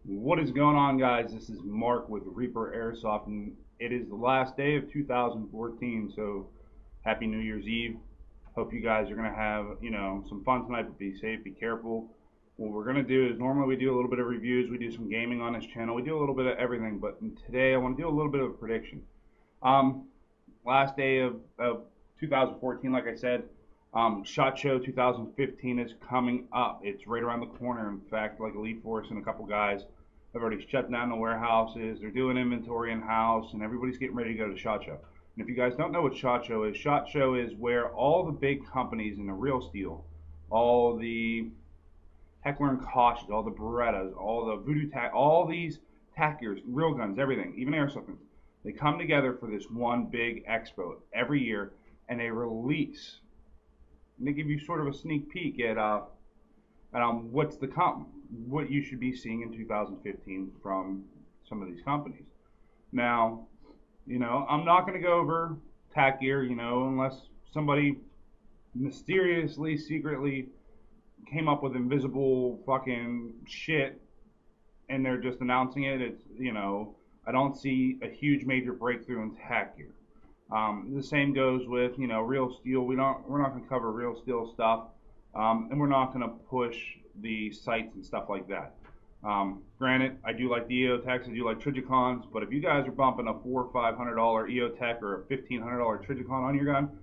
What is going on, guys? This is Mark with Reaper Airsoft, and it is the last day of 2014. So, happy New Year's Eve. Hope you guys are gonna have, some fun tonight. But be safe, be careful. What we're gonna do is normally we do a little bit of reviews, we do some gaming on this channel, we do a little bit of everything. But today I want to do a little bit of a prediction. Um, Last day of 2014, like I said. SHOT Show 2015 is coming up. It's right around the corner. In fact, like Elite Force and a couple guys have already shut down the warehouses. They're doing inventory in house, and everybody's getting ready to go to SHOT Show. And if you guys don't know what SHOT Show is where all the big companies in the real steel, all the Heckler and Kochs, all the Berettas, all the Voodoo Tac, all these tac gears, real guns, everything, even airsoft guns, they come together for this one big expo every year, and they release and they give you sort of a sneak peek at what's to come, what you should be seeing in 2015 from some of these companies. Now, I'm not going to go over tac gear, unless somebody mysteriously, secretly came up with invisible fucking shit and they're just announcing it. I don't see a huge major breakthrough in tac gear. The same goes with real steel. We're not going to cover real steel stuff, and we're not going to push the sights and stuff like that. Granted, I do like the EOTechs, I do like Trigicons, but if you guys are bumping a $400 or $500 EOTech or a $1,500 Trigicon on your gun,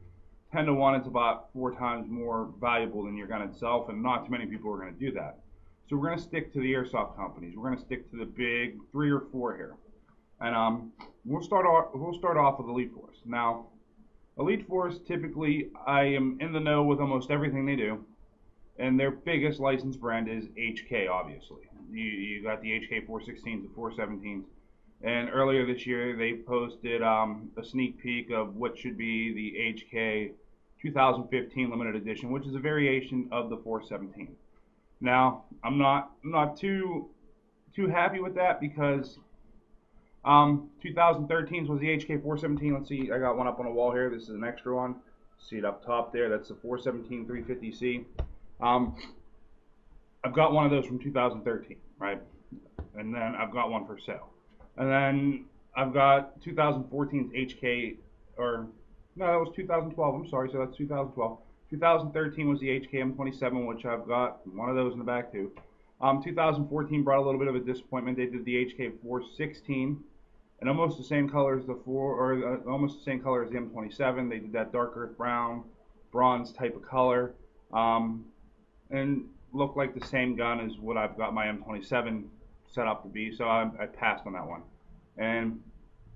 10 to 1, it's about 4 times more valuable than your gun itself, and not too many people are going to do that. So we're going to stick to the airsoft companies. We're going to stick to the big 3 or 4 here. And we'll start off with Elite Force. Now, Elite Force, typically, I am in the know with almost everything they do, and their biggest licensed brand is HK. Obviously, you got the HK 416s, the 417s, and earlier this year they posted a sneak peek of what should be the HK 2015 limited edition, which is a variation of the 417. Now, I'm not too happy with that because 2013's was the HK 417. Let's see, I got one up on the wall here. This is an extra one. See it up top there. That's the 417 350C. I've got one of those from 2013, right? And then I've got one for sale. And then I've got 2014's HK, or no, that was 2012. I'm sorry, so that's 2012. 2013 was the HK M27, which I've got one of those in the back too. 2014 brought a little bit of a disappointment. They did the HK 416, and almost the same color as the almost the same color as the M27. They did that dark earth brown, bronze type of color, and looked like the same gun as what I've got my M27 set up to be. So I passed on that one. And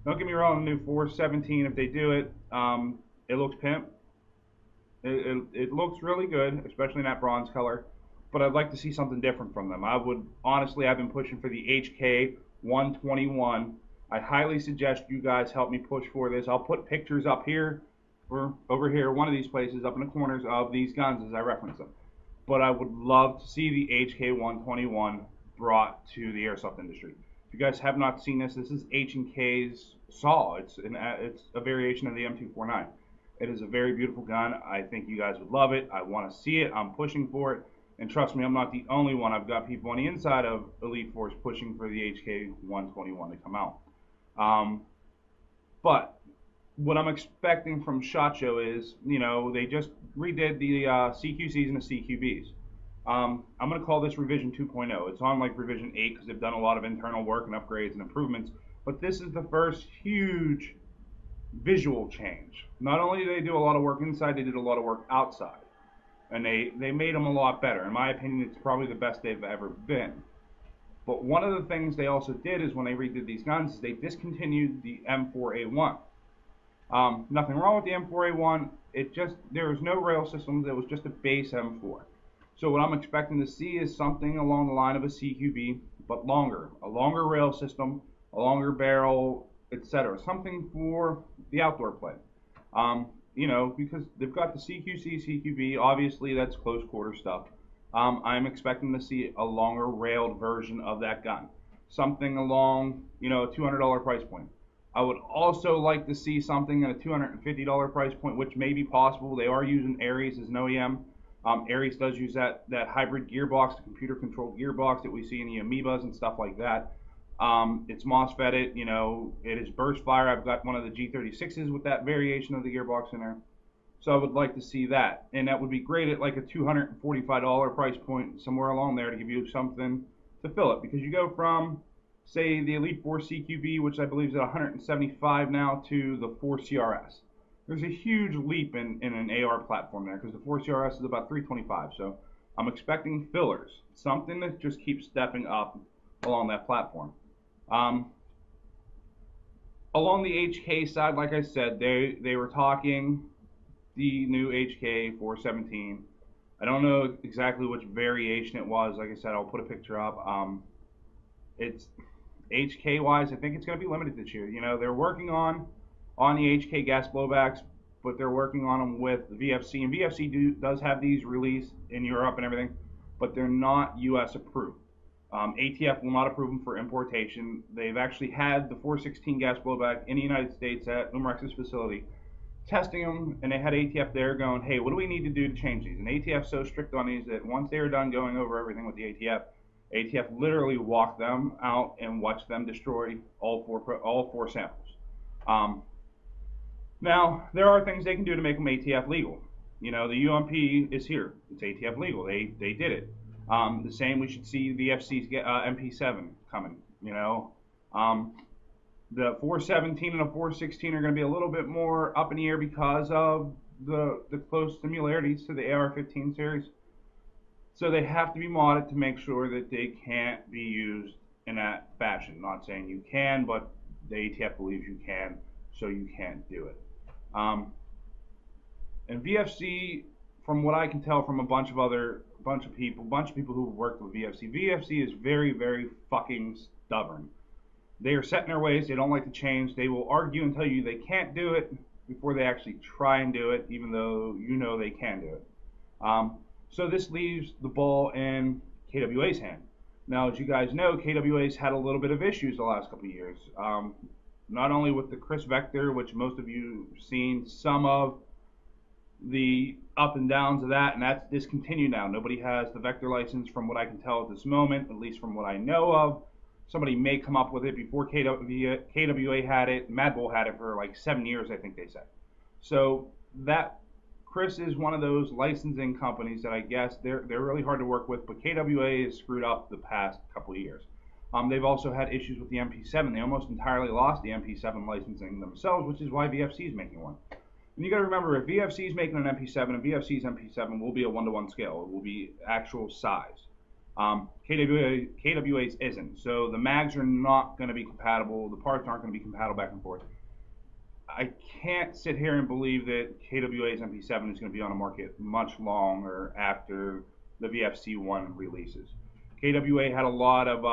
don't get me wrong, the new 417, if they do it, it looks pimp. It looks really good, especially in that bronze color. But I'd like to see something different from them. I've been pushing for the HK 121. I highly suggest you guys help me push for this. I'll put pictures up here or over here, one of these places up in the corners of these guns as I reference them. But I would love to see the HK 121 brought to the airsoft industry. If you guys have not seen this, this is H&K's SAW. It's a variation of the M249. It is a very beautiful gun. I think you guys would love it. I want to see it. I'm pushing for it. And trust me, I'm not the only one. I've got people on the inside of Elite Force pushing for the HK 121 to come out. But what I'm expecting from SHOT Show is, they just redid the CQCs and the CQBs. I'm going to call this revision 2.0. It's on like revision 8 because they've done a lot of internal work and upgrades and improvements. But this is the first huge visual change. Not only did they do a lot of work inside, they did a lot of work outside. And they made them a lot better. In my opinion, it's probably the best they've ever been. But one of the things they also did is when they redid these guns is they discontinued the M4A1. Nothing wrong with the M4A1. There was no rail systems. It was just a base M4. So what I'm expecting to see is something along the line of a CQB, but longer. A longer rail system, a longer barrel, etc. Something for the outdoor play. Because they've got the CQC, CQB, obviously that's close quarter stuff. I'm expecting to see a longer railed version of that gun. Something along, a $200 price point. I would also like to see something at a $250 price point, which may be possible. They are using Aries as an OEM. Ares does use that hybrid gearbox, the computer-controlled gearbox that we see in the Amoebas and stuff like that. It's MOSFETted, you know, it is burst fire. I've got one of the G36s with that variation of the gearbox in there. So I would like to see that. And that would be great at like a $245 price point, somewhere along there, to give you something to fill it. Because you go from, say, the Elite 4 CQB, which I believe is at 175 now, to the 4 CRS. There's a huge leap in an AR platform there, because the 4 CRS is about 325. So I'm expecting fillers, something that just keeps stepping up along that platform. Along the HK side, like I said, they were talking the new HK 417. I don't know exactly which variation it was. Like I said, I'll put a picture up. It's HK wise, I think it's going to be limited this year. You know, they're working on the HK gas blowbacks, but they're working on them with the VFC, and VFC does have these released in Europe and everything, but they're not US approved. ATF will not approve them for importation. They've actually had the 416 gas blowback in the United States at Umarex's facility, testing them, and they had ATF there going, hey, what do we need to do to change these? And ATF's so strict on these that once they were done going over everything with the ATF literally walked them out and watched them destroy all four samples. Now, there are things they can do to make them ATF legal. You know, the UMP is here. It's ATF legal. They did it. The same, we should see the FC's MP7 coming, you know. The 417 and the 416 are going to be a little bit more up in the air because of the close similarities to the AR-15 series. So they have to be modded to make sure that they can't be used in that fashion. Not saying you can, but the ATF believes you can, so you can't do it. And VFC, from what I can tell from a bunch of people who've worked with VFC is very, very fucking stubborn. They are set in their ways. They don't like to change. They will argue and tell you they can't do it before they actually try and do it, even though you know they can do it. So this leaves the ball in KWA's hand. Now, as you guys know, KWA's had a little bit of issues the last couple of years. Not only with the Chris Vector, which most of you have seen some of the up and downs of that, and that's discontinued now. Nobody has the Vector license from what I can tell at this moment, at least from what I know of. Somebody may come up with it. Before KWA had it, Mad Bull had it for like 7 years, I think they said. So that Chris is one of those licensing companies that I guess they're really hard to work with, but KWA has screwed up the past couple of years. They've also had issues with the MP7. They almost entirely lost the MP7 licensing themselves, which is why VFC is making one. And you got to remember, if VFC is making an MP7, and VFC's MP7 will be a 1-to-1 scale. It will be actual size. KWA's isn't. So the mags are not going to be compatible. The parts aren't going to be compatible back and forth. I can't sit here and believe that KWA's MP7 is going to be on the market much longer after the VFC 1 releases. KWA had a lot of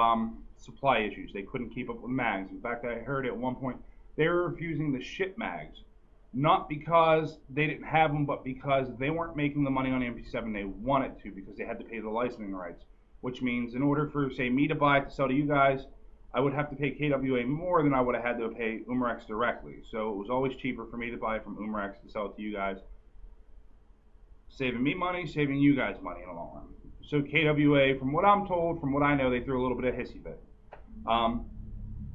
supply issues. They couldn't keep up with mags. In fact, I heard at one point they were refusing to ship mags. Not because they didn't have them, but because they weren't making the money on the MP7 they wanted to, because they had to pay the licensing rights. Which means in order for, say, me to buy it to sell to you guys, I would have to pay KWA more than I would have had to pay Umarex directly. So it was always cheaper for me to buy it from Umarex to sell it to you guys. Saving me money, saving you guys money in the long run. So KWA, from what I'm told, from what I know, they threw a little bit of hissy fit.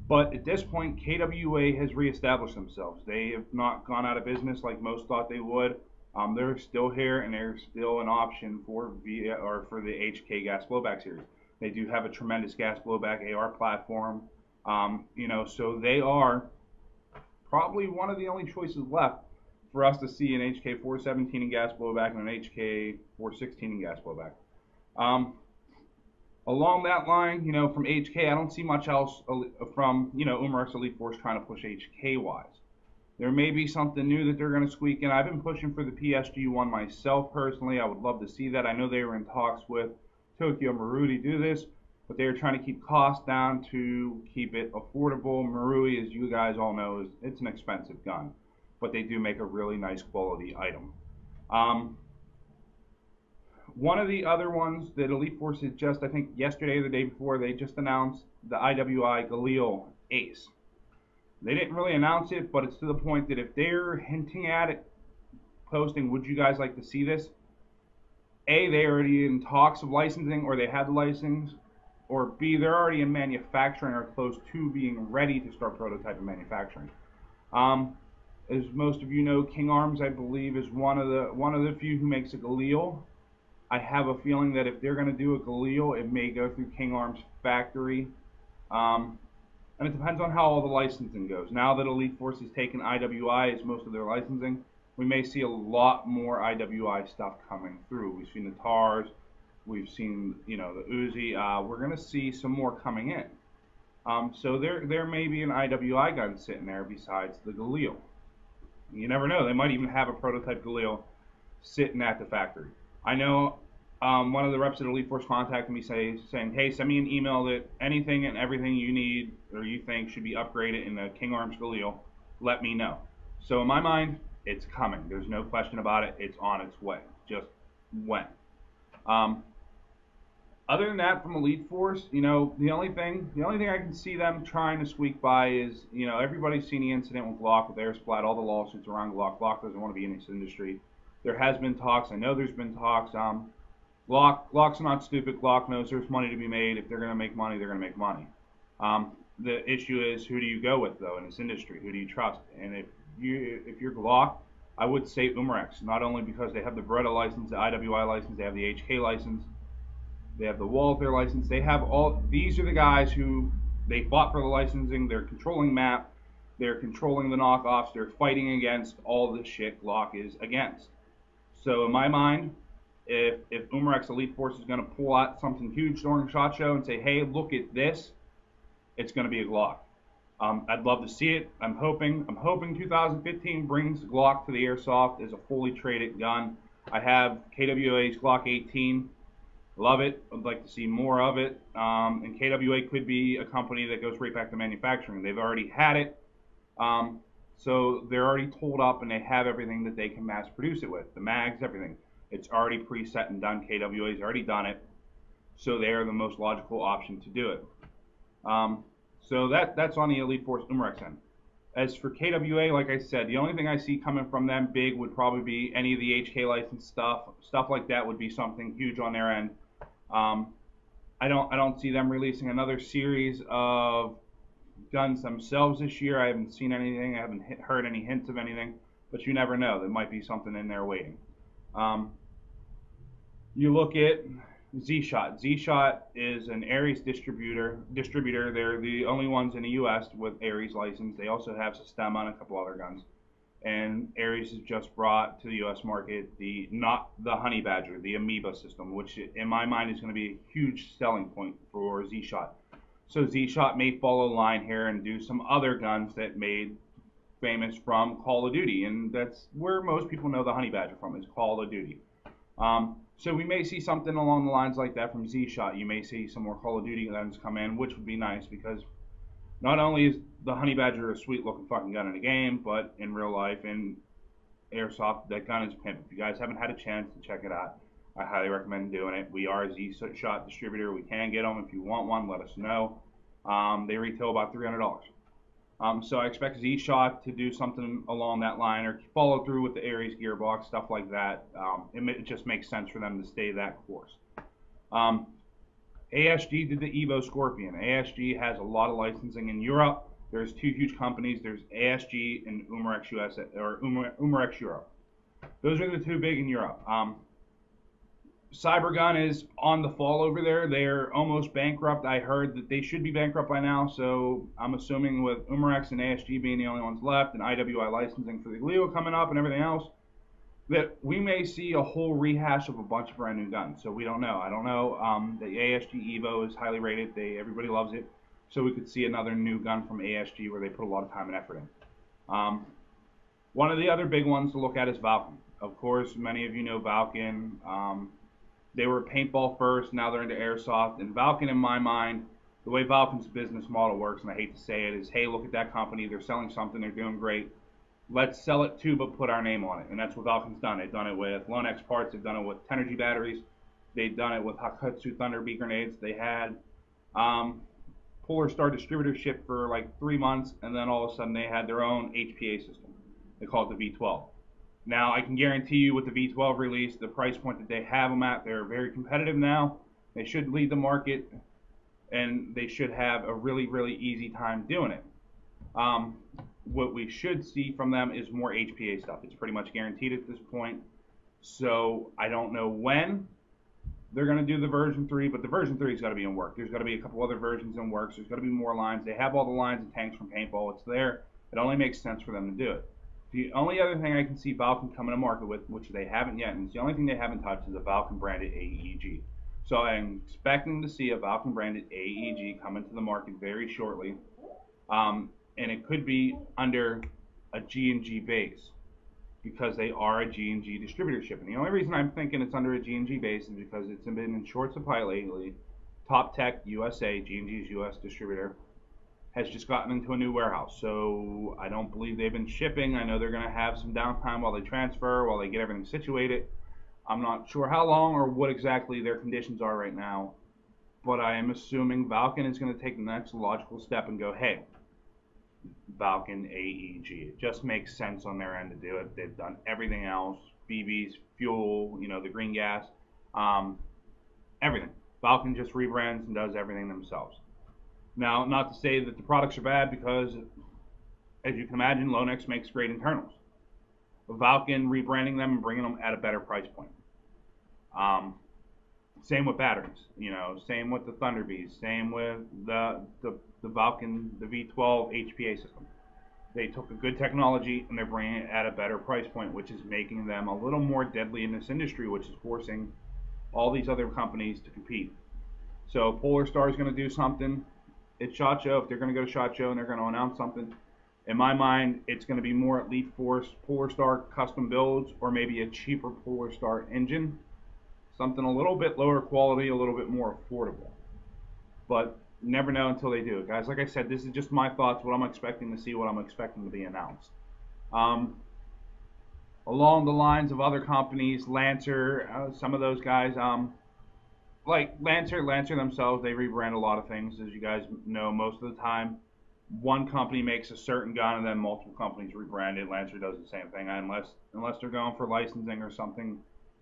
But at this point, KWA has reestablished themselves. They have not gone out of business like most thought they would. They're still here, and they're still an option for the HK gas blowback series. They do have a tremendous gas blowback AR platform. You know, so they are probably one of the only choices left for us to see an HK 417 in gas blowback and an HK 416 in gas blowback. Along that line, you know, from HK, I don't see much else from, you know, Umarex Elite Force trying to push HK wise. There may be something new that they're going to squeak in. I've been pushing for the PSG one myself personally. I would love to see that. I know they were in talks with Tokyo Marui to do this, but they are trying to keep costs down to keep it affordable. Marui, as you guys all know, it's an expensive gun, but they do make a really nice quality item. One of the other ones that Elite Force has just, I think yesterday or the day before, they just announced the IWI Galil Ace. They didn't really announce it, but it's to the point that if they're hinting at it, posting, would you guys like to see this? A, they're already in talks of licensing, or they have the license, or B, they're already in manufacturing or close to being ready to start prototype manufacturing. Um, as most of you know, King Arms, I believe, is one of the few who makes a Galil. I have a feeling that if they're going to do a Galil, it may go through King Arms factory. Um, and it depends on how all the licensing goes. Now that Elite Force has taken IWI as most of their licensing, we may see a lot more IWI stuff coming through. We've seen the TARs, we've seen, the Uzi. We're going to see some more coming in. So there may be an IWI gun sitting there besides the Galil. You never know. They might even have a prototype Galil sitting at the factory. I know one of the reps at Elite Force contacted me saying, hey, send me an email that anything and everything you need or you think should be upgraded in the King Arms Galil, let me know. So in my mind, it's coming. There's no question about it. It's on its way. Just when. Other than that, from Elite Force, the only thing I can see them trying to squeak by is, everybody's seen the incident with Glock, with Airsplat, all the lawsuits around Glock. Glock doesn't want to be in this industry. There has been talks. I know there's been talks. Glock's not stupid. Glock knows there's money to be made. If they're going to make money, they're going to make money. The issue is, who do you go with, though, in this industry? Who do you trust? And if you're Glock, I would say Umarex, not only because they have the Beretta license, the IWI license, they have the HK license, they have the Walther license. They have all. These are the guys who they fought for the licensing. They're controlling MAP. They're controlling the knockoffs. They're fighting against all the shit Glock is against. So in my mind, if Umarex Elite Force is going to pull out something huge during SHOT Show and say, hey, look at this, it's going to be a Glock. I'd love to see it. I'm hoping 2015 brings Glock to the Airsoft as a fully traded gun. I have KWA's Glock 18. Love it. I'd like to see more of it. And KWA could be a company that goes right back to manufacturing. They've already had it. So they're already tooled up and they have everything that they can mass produce it with. The mags, everything. It's already preset and done. KWA's already done it. So they are the most logical option to do it. So that's on the Elite Force Umarex end. As for KWA, like I said, the only thing I see coming from them big would probably be any of the HK license stuff. Stuff like that would be something huge on their end. I don't see them releasing another series of guns themselves this year. I haven't seen anything. I haven't heard any hints of anything. But you never know. There might be something in there waiting. You look at Z-Shot. Z-Shot is an Ares distributor. They're the only ones in the U.S. with Ares license. They also have Sistema and a couple other guns. And Ares has just brought to the U.S. market not the Honey Badger, the Amoeba system, which in my mind is going to be a huge selling point for Z-Shot. So Z-Shot may follow the line here and do some other guns that made famous from Call of Duty, and that's where most people know the Honey Badger from, is Call of Duty. So we may see something along the lines like that from Z-Shot. You may see some more Call of Duty guns come in, which would be nice because not only is the Honey Badger a sweet looking fucking gun in the game, but in real life, in Airsoft, that gun is pimp. If you guys haven't had a chance to check it out, I highly recommend doing it. We are a Z-Shot distributor. We can get them. If you want one, let us know. They retail about $300. So I expect Z-Shot to do something along that line or follow through with the Ares gearbox, stuff like that. It just makes sense for them to stay that course. ASG did the Evo Scorpion. ASG has a lot of licensing in Europe. There's two huge companies. There's ASG and Umarex US or Umarex Europe. Those are the two big in Europe. Cybergun is on the fall over there. They're almost bankrupt. I heard that they should be bankrupt by now, so I'm assuming with Umarex and ASG being the only ones left and IWI licensing for the Leo coming up and everything else, that we may see a whole rehash of a bunch of brand new guns. So we don't know. I don't know. The ASG Evo is highly rated. Everybody loves it. So we could see another new gun from ASG where they put a lot of time and effort in. One of the other big ones to look at is Valken. Of course, many of you know Valken. They were paintball first, now they're into Airsoft. And Valken, in my mind, the way Valken's business model works, and I hate to say it, is, hey, look at that company. They're selling something. They're doing great. Let's sell it too, but put our name on it. And that's what Valken's done. They've done it with Lone X parts. They've done it with Tenergy batteries. They've done it with Hakutsu Thunder Bee grenades. They had Polar Star distributorship for like 3 months, and then all of a sudden they had their own HPA system. They call it the V12. Now, I can guarantee you with the V12 release, the price point that they have them at, they're very competitive now. They should lead the market, and they should have a really, really easy time doing it. What we should see from them is more HPA stuff. It's pretty much guaranteed at this point. So I don't know when they're going to do the version 3, but the version 3 has got to be in work. There's got to be a couple other versions in works. There's got to be more lines. They have all the lines and tanks from paintball. It's there. It only makes sense for them to do it. The only other thing I can see Valken coming to market with, which they haven't yet, and it's the only thing they haven't touched, is a Valken branded AEG. So I'm expecting to see a Valken branded AEG come into the market very shortly. And it could be under a G&G base, because they are a G&G distributorship. And the only reason I'm thinking it's under a G&G base is because it's been in short supply lately. Top Tech USA, G&G's US distributor, has just gotten into a new warehouse. So I don't believe they've been shipping. I know they're going to have some downtime while they transfer, while they get everything situated. I'm not sure how long or what exactly their conditions are right now, but I am assuming Valken is going to take the next logical step and go, hey, Valken AEG. It just makes sense on their end to do it. They've done everything else, BBs, fuel, the green gas, everything. Valken just rebrands and does everything themselves. Now, not to say that the products are bad, because, as you can imagine, Lonex makes great internals. But Valken rebranding them and bringing them at a better price point. Same with batteries, same with the Thunder Bees, same with the Valken, the V12 HPA system. They took a good technology and they're bringing it at a better price point, which is making them a little more deadly in this industry, which is forcing all these other companies to compete. So Polar Star is going to do something. It's SHOT Show. If they're going to go to SHOT Show and they're going to announce something, in my mind, it's going to be more Elite Force Polar Star custom builds, or maybe a cheaper Polar Star engine. Something a little bit lower quality, a little bit more affordable. But you never know until they do it, guys. Like I said, this is just my thoughts, what I'm expecting to see, what I'm expecting to be announced. Along the lines of other companies, Lancer, some of those guys, like Lancer themselves, they rebrand a lot of things. As you guys know, most of the time, one company makes a certain gun and then multiple companies rebrand it. Lancer does the same thing, unless they're going for licensing or something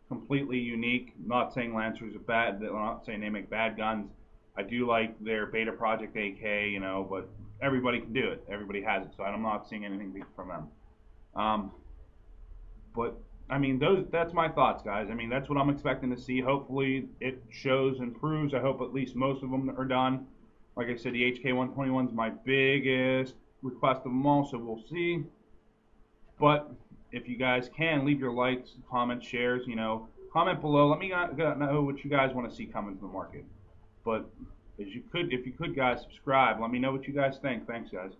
completely unique. I'm not saying Lancers are bad. I'm not saying they make bad guns. I do like their Beta Project AK, but everybody can do it. Everybody has it, so I'm not seeing anything big from them. But I mean, that's my thoughts, guys. I mean, that's what I'm expecting to see. Hopefully, it shows and proves. I hope at least most of them are done. Like I said, the HK121 is my biggest request of them all, so we'll see. But if you guys can, leave your likes, comments, shares, comment below. Let me know what you guys want to see come into the market. But if you could, guys, subscribe. Let me know what you guys think. Thanks, guys.